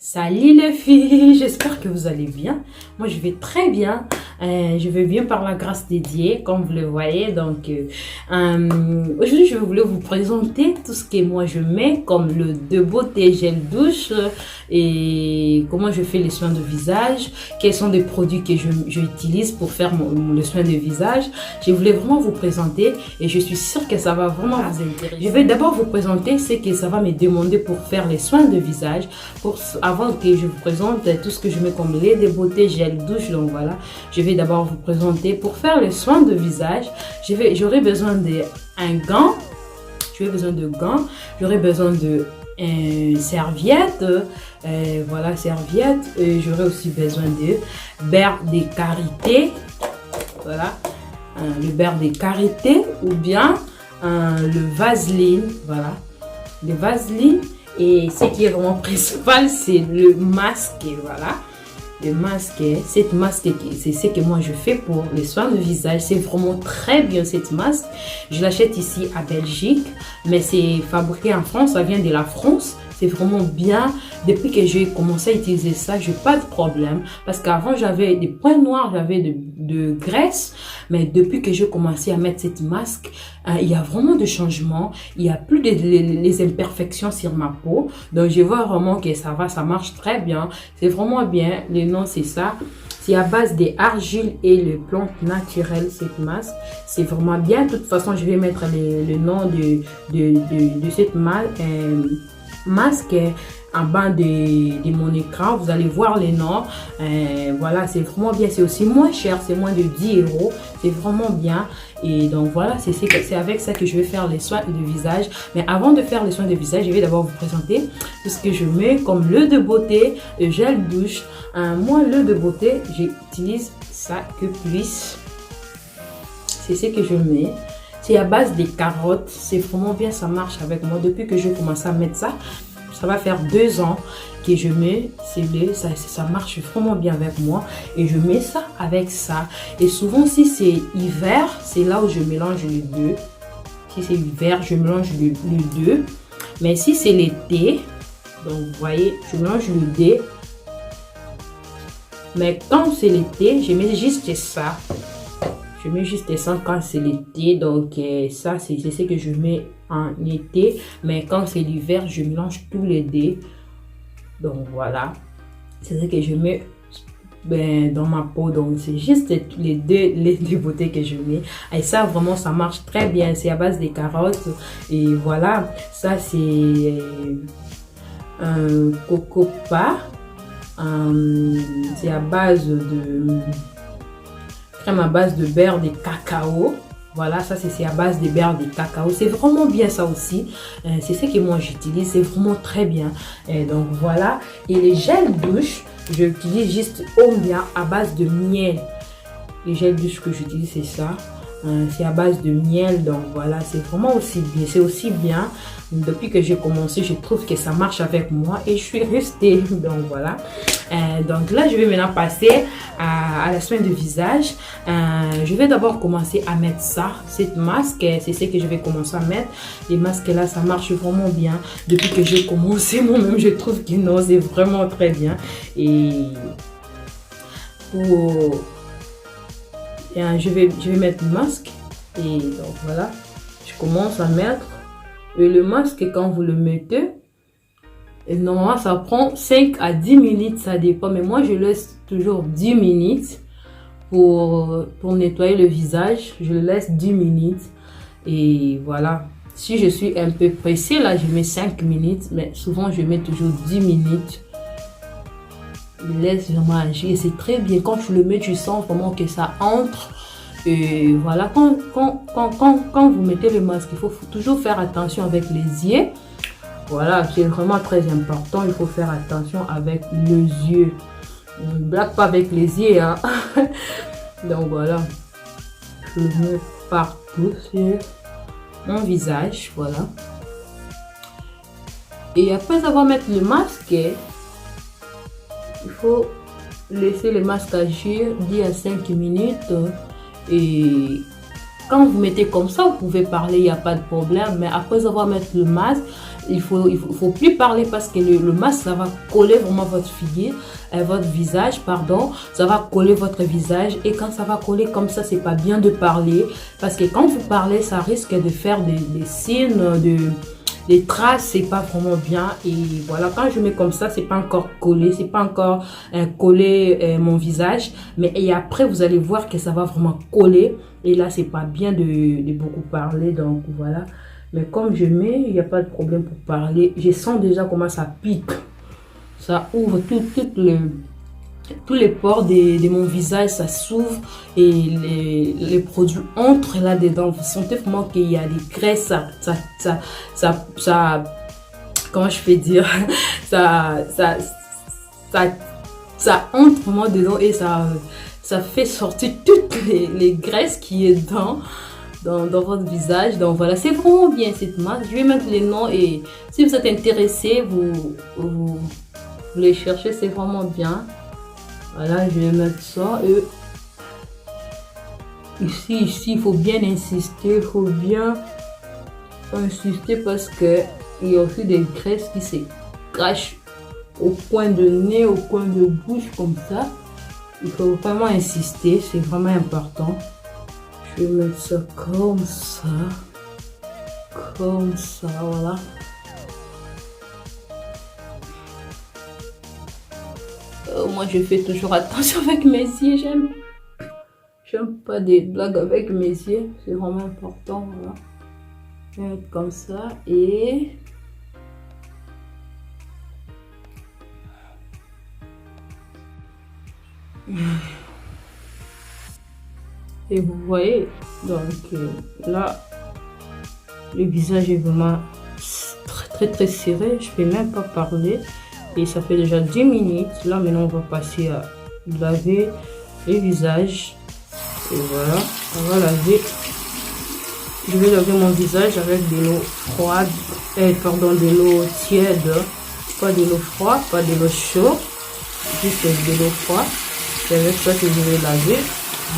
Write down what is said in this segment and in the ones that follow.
Salut les filles, j'espère que vous allez bien. Moi, je vais très bien. Je vais bien par la grâce de Dieu, comme vous le voyez. Donc, aujourd'hui, je voulais vous présenter tout ce que moi je mets, comme le de beauté gel douche et comment je fais les soins de visage. Quels sont les produits que j'utilise pour faire le soin de visage. Je voulais vraiment vous présenter et je suis sûre que ça va vraiment vous intéresser. Je vais d'abord vous présenter ce que ça va me demander pour faire les soins de visage. Avant que je vous présente tout ce que je mets comme lait de beauté gel douche, donc voilà, je vais d'abord vous présenter pour faire les soins de visage. J'aurai besoin d'un gant, j'aurai besoin de serviette, voilà, serviette, j'aurai aussi besoin de beurre de karité, voilà, le beurre de karité ou bien le vaseline, voilà, le vaseline. Et ce qui est vraiment principal, c'est le masque, voilà. Le masque, cette masque, c'est ce que moi je fais pour les soins de visage. C'est vraiment très bien cette masque. Je l'achète ici à Belgique, mais c'est fabriqué en France, ça vient de la France. C'est vraiment bien. Depuis que j'ai commencé à utiliser ça, je n'ai pas de problème. Parce qu'avant, j'avais des points noirs, j'avais de graisse. Mais depuis que j'ai commencé à mettre cette masque, il y a vraiment de changements. Il n'y a plus les imperfections sur ma peau. Donc, je vois vraiment que ça va, ça marche très bien. C'est vraiment bien. Le nom, c'est ça. C'est à base d'argile et les plantes naturelles, cette masque. C'est vraiment bien. De toute façon, je vais mettre le nom de cette masque en bas de mon écran. Vous allez voir les noms. Voilà, c'est vraiment bien. C'est aussi moins cher, c'est moins de 10 €. C'est vraiment bien. Et donc voilà, c'est avec ça que je vais faire les soins de visage. Mais avant de faire les soins de visage, je vais d'abord vous présenter tout ce que je mets comme l'eau de beauté, le gel douche. Moi, l'eau de beauté, j'utilise ça que plus. C'est ce que je mets. C'est à base des carottes. C'est vraiment bien, ça marche avec moi. Depuis que j'ai commencé à mettre ça, ça va faire 2 ans que je mets ça marche vraiment bien avec moi. Et je mets ça avec ça. Et souvent, si c'est hiver, c'est là où je mélange les deux. Si c'est hiver, je mélange les deux. Mais si c'est l'été, donc vous voyez, je mélange le deux. Mais quand c'est l'été, je mets juste ça. Je mets juste ça quand c'est l'été. Donc, ça, c'est ce que je mets en été. Mais quand c'est l'hiver, je mélange tous les deux. Donc, voilà. C'est ce que je mets dans ma peau. Donc, c'est juste les deux beautés que je mets. Et ça, vraiment, ça marche très bien. C'est à base des carottes. Et voilà. Ça, c'est un cocopa. C'est à base de crème à base de beurre de cacao. Voilà, ça c'est à base de beurre de cacao. C'est vraiment bien ça aussi. C'est ce que moi j'utilise. C'est vraiment très bien. Et donc voilà. Et les gels douche, j'utilise juste au bien à base de miel. Les gels douche que j'utilise, c'est ça. C'est à base de miel. Donc voilà, c'est vraiment aussi bien. C'est aussi bien. Depuis que j'ai commencé, je trouve que ça marche avec moi et je suis restée. Donc voilà. Donc là, je vais maintenant passer à la soin de visage. Je vais d'abord commencer à mettre ça, cette masque. C'est ce que je vais commencer à mettre. Les masques là, ça marche vraiment bien. Depuis que j'ai commencé, moi-même, je trouve que non, c'est vraiment très bien. Et je vais mettre le masque. Et donc voilà, je commence à mettre. Et le masque, quand vous le mettez, et normalement, ça prend 5 à 10 minutes, ça dépend. Mais moi, je laisse toujours 10 minutes pour nettoyer le visage. Je le laisse 10 minutes. Et voilà. Si je suis un peu pressée, là, je mets 5 minutes. Mais souvent, je mets toujours 10 minutes. Je laisse vraiment agir. Et c'est très bien. Quand je le mets, tu sens vraiment que ça entre. Et voilà. Quand vous mettez le masque, il faut toujours faire attention avec les yeux. Voilà, c'est vraiment très important. Il faut faire attention avec les yeux. On ne blague pas avec les yeux. Hein? Donc voilà. Je mets partout sur mon visage. Voilà. Et après avoir mis le masque, il faut laisser le masque agir 10 à 5 minutes. Et quand vous mettez comme ça, vous pouvez parler, il n'y a pas de problème. Mais après avoir mis le masque, faut plus parler parce que le masque, ça va coller vraiment votre visage, pardon. Ça va coller votre visage. Et quand ça va coller comme ça, c'est pas bien de parler. Parce que quand vous parlez, ça risque de faire des signes, des traces, c'est pas vraiment bien. Et voilà, quand je mets comme ça, c'est pas encore collé, c'est pas encore collé mon visage. Mais et après, vous allez voir que ça va vraiment coller. Et là, c'est pas bien de beaucoup parler. Donc voilà. Mais comme je mets, il n'y a pas de problème pour parler. Je sens déjà comment ça pique. Ça ouvre tous les pores de mon visage, ça s'ouvre et les produits entrent là-dedans. Vous sentez vraiment qu'il y a des graisses, ça comment je peux dire, ça entre vraiment dedans et ça fait sortir toutes les graisses qui est dans votre visage. Donc voilà, c'est vraiment bien cette masque. Je vais mettre les noms et si vous êtes intéressé, vous les cherchez, c'est vraiment bien. Voilà, je vais mettre ça et ici, il faut bien insister, il faut bien insister parce que il y a aussi des graisses qui se cachent au coin de nez, au coin de bouche comme ça. Il faut vraiment insister, c'est vraiment important. Je vais mettre ça, voilà. Moi, je fais toujours attention avec mes yeux. J'aime pas des blagues avec mes yeux. C'est vraiment important, voilà. Je vais mettre comme ça et vous voyez, donc là, le visage est vraiment très serré. Je peux même pas parler. Et ça fait déjà 10 minutes. Là, maintenant, on va passer à laver le visage. Et voilà, on va laver. Je vais laver mon visage avec de l'eau froide. De l'eau tiède. Pas de l'eau froide, pas de l'eau chaude. Juste de l'eau froide. C'est avec ça que je vais laver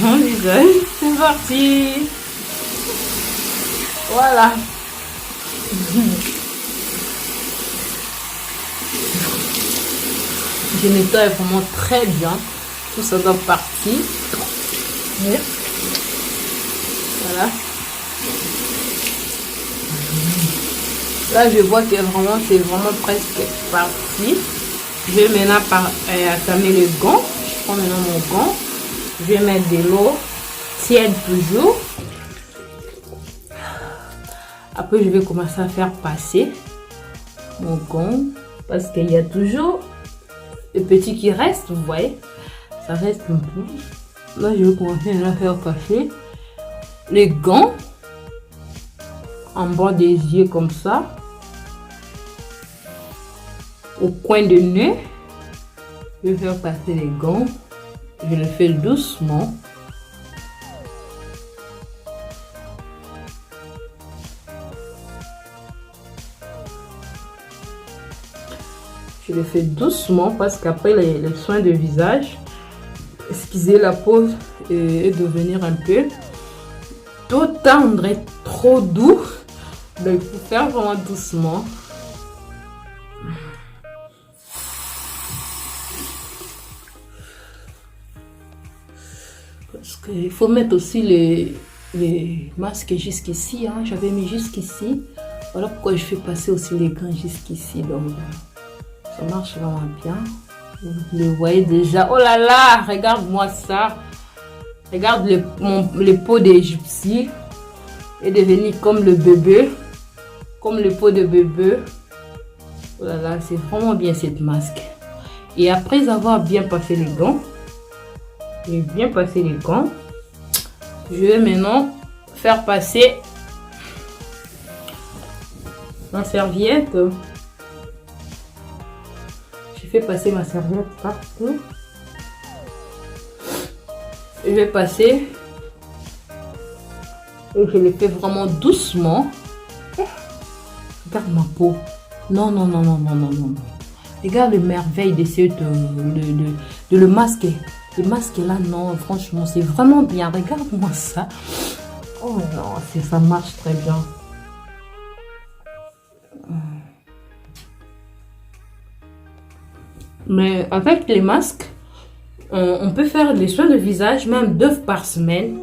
mon visage. C'est parti. Voilà. Je nettoie vraiment très bien. Tout ça doit partir. Voilà. Là, je vois que vraiment, c'est vraiment presque parti. Je vais maintenant attamer le gant. Je prends maintenant mon gant. Je vais mettre de l'eau tiède toujours. Après, je vais commencer à faire passer mon gant. Parce qu'il y a toujours le petit qui reste, vous voyez. Ça reste un peu. Là, je vais commencer à faire passer les gants en bas des yeux comme ça. Au coin de nez. Je vais faire passer les gants. Je le fais doucement. Je le fais doucement parce qu'après les soins de visage, excusez, la peau est devenir un peu trop tendre et trop doux. Donc il faut faire vraiment doucement. Parce qu'il faut mettre aussi les masques jusqu'ici. Hein. J'avais mis jusqu'ici. Voilà pourquoi je fais passer aussi les gants jusqu'ici. Donc ça marche vraiment bien. Vous le voyez déjà. Oh là là, regarde-moi ça. Regarde les peaux d'égyptiens. Est devenu comme le bébé. Comme le pot de bébé. Oh là là, c'est vraiment bien cette masque. Et après avoir bien passé les gants. J'ai bien passé les gants. Je vais maintenant faire passer ma serviette. Je fais passer ma serviette partout. Je vais passer. Et je le fais vraiment doucement. Regarde ma peau. Non. Regarde les merveilles d'essayer de le masquer. Le masque là, non, franchement, c'est vraiment bien. Regarde-moi ça. Oh non, ça marche très bien. Mais avec les masques, on peut faire les soins de visage même 2 fois par semaine.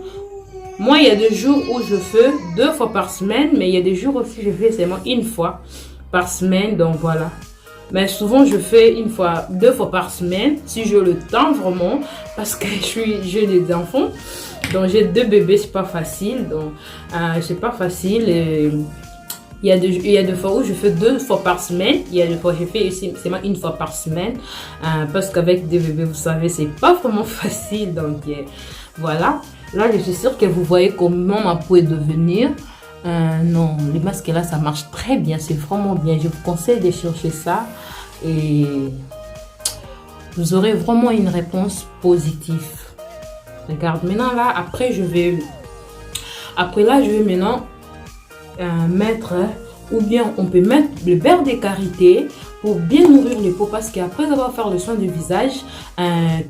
Moi, il y a des jours où je fais 2 fois par semaine, mais il y a des jours aussi je fais seulement 1 fois par semaine. Donc voilà. Mais souvent, je fais 2 fois par semaine, si j'ai le temps vraiment, parce que j'ai des enfants. Donc j'ai 2 bébés, c'est pas facile. Donc c'est pas facile. Il y a des fois où je fais 2 fois par semaine. Il y a des fois où je fais seulement 1 fois par semaine. Parce qu'avec des bébés, vous savez, c'est pas vraiment facile. Donc voilà. Là, je suis sûre que vous voyez comment ma peau est devenue. Non, les masques là, ça marche très bien. C'est vraiment bien. Je vous conseille de chercher ça. Et vous aurez vraiment une réponse positive. Regarde, maintenant là, après là, je vais maintenant mettre, ou bien on peut mettre le beurre de karité pour bien nourrir les peaux, parce qu'après avoir fait le soin du visage,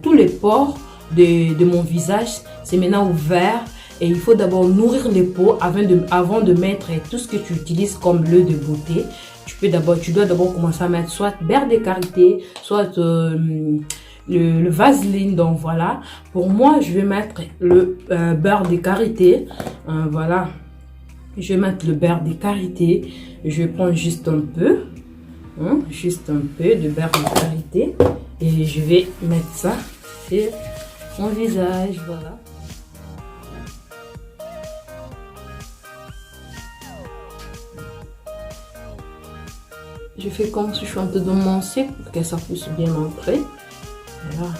tous les pores de mon visage, c'est maintenant ouvert. Et il faut d'abord nourrir les peaux avant de mettre tout ce que tu utilises comme l'huile de beauté. Tu dois d'abord commencer à mettre soit beurre de karité, soit le vaseline. Donc voilà, pour moi je vais mettre le beurre de karité. Voilà, je vais mettre le beurre de karité. Je vais prendre juste un peu de beurre de karité et je vais mettre ça sur mon visage. Voilà. Je fais comme si je suis en train de monter pour que ça puisse bien entrer. Voilà.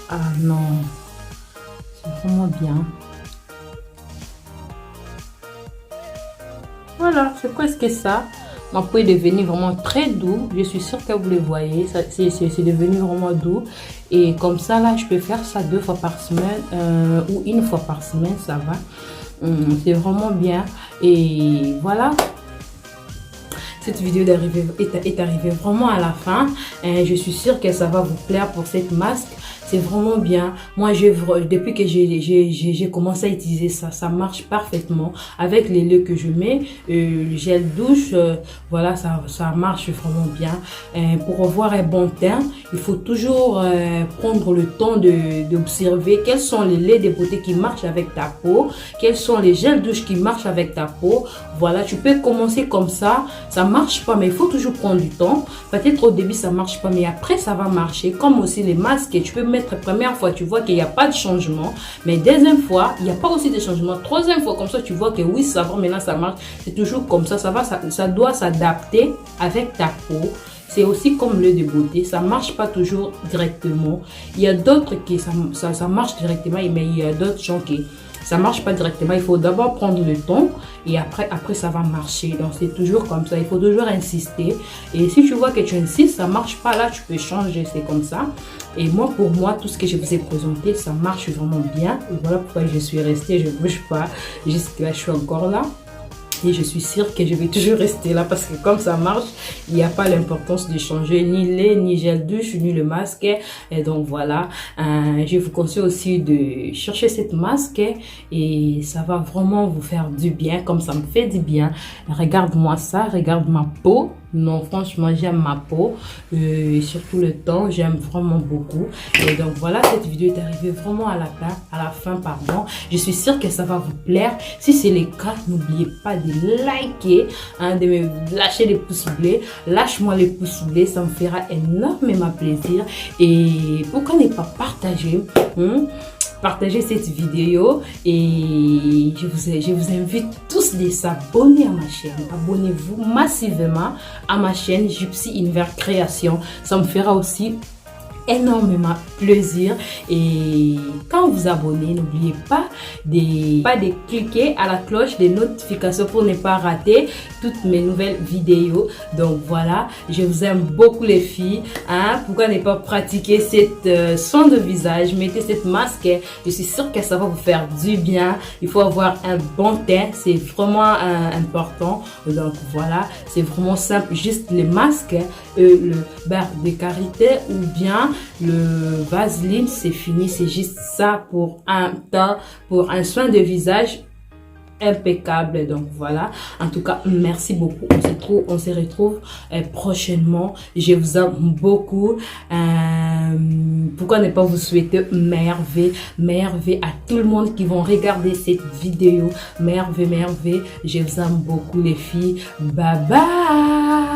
Ah non, c'est vraiment bien. Voilà, c'est presque ça. Ma peau est devenue vraiment très doux. Je suis sûre que vous le voyez. C'est devenu vraiment doux. Et comme ça, là, je peux faire ça 2 fois par semaine ou 1 fois par semaine. Ça va. C'est vraiment bien. Et voilà. Cette vidéo est arrivée vraiment à la fin. Je suis sûre que ça va vous plaire pour cette masque. C'est vraiment bien. Moi, depuis que j'ai commencé à utiliser ça, ça marche parfaitement. Avec les laits que je mets, le gel douche, voilà, ça marche vraiment bien. Pour avoir un bon teint, il faut toujours prendre le temps d'observer quels sont les laits de beauté qui marchent avec ta peau, quels sont les gels douche qui marchent avec ta peau. Voilà, tu peux commencer comme ça. Ça marche pas, mais il faut toujours prendre du temps. Peut-être au début, ça marche pas, mais après, ça va marcher. Comme aussi les masques, tu peux mettre première fois, tu vois qu'il n'y a pas de changement. Mais deuxième fois, il n'y a pas aussi de changement. Troisième fois, comme ça, tu vois que oui, ça va, maintenant ça marche. C'est toujours comme ça, ça doit s'adapter avec ta peau. C'est aussi comme l'œil de beauté, ça marche pas toujours directement. Il y a d'autres qui ça marche directement, mais il y a d'autres gens qui ça marche pas directement. Il faut d'abord prendre le temps et après ça va marcher. Donc c'est toujours comme ça, il faut toujours insister. Et si tu vois que tu insistes, ça marche pas, là tu peux changer, c'est comme ça. Et moi, pour moi, tout ce que je vous ai présenté, ça marche vraiment bien. Et voilà pourquoi je suis restée, je bouge pas. Jusque-là, je suis encore là. Et je suis sûre que je vais toujours rester là parce que comme ça marche, il n'y a pas l'importance de changer ni lait, ni gel douche, ni le masque. Et donc voilà, je vous conseille aussi de chercher cette masque et ça va vraiment vous faire du bien comme ça me fait du bien. Regarde-moi ça, regarde ma peau. Non, franchement, j'aime ma peau et surtout le temps, j'aime vraiment beaucoup. Et donc voilà, cette vidéo est arrivée vraiment à la fin, pardon. Je suis sûre que ça va vous plaire. Si c'est le cas, n'oubliez pas de liker, de me lâcher les pouces bleus. Lâche-moi les pouces bleus, ça me fera énormément plaisir. Et pourquoi ne pas partager partagez cette vidéo et je vous invite tous de s'abonner à ma chaîne. Abonnez-vous massivement à ma chaîne Gypsy Univers Création. Ça me fera aussi énormément plaisir. Et quand vous abonnez, n'oubliez pas de cliquer à la cloche des notifications pour ne pas rater toutes mes nouvelles vidéos. Donc voilà, je vous aime beaucoup les filles. Pourquoi ne pas pratiquer cette soin de visage? Mettez cette masque, je suis sûre que ça va vous faire du bien. Il faut avoir un bon teint, c'est vraiment important. Donc voilà, c'est vraiment simple, juste les masques, le beurre de karité ou bien le Vaseline, c'est fini. C'est juste ça pour un temps, pour un soin de visage impeccable. Donc voilà, en tout cas merci beaucoup, on se retrouve prochainement. Je vous aime beaucoup. Pourquoi ne pas vous souhaiter merveille à tout le monde qui vont regarder cette vidéo. Merveille, je vous aime beaucoup les filles. Bye bye.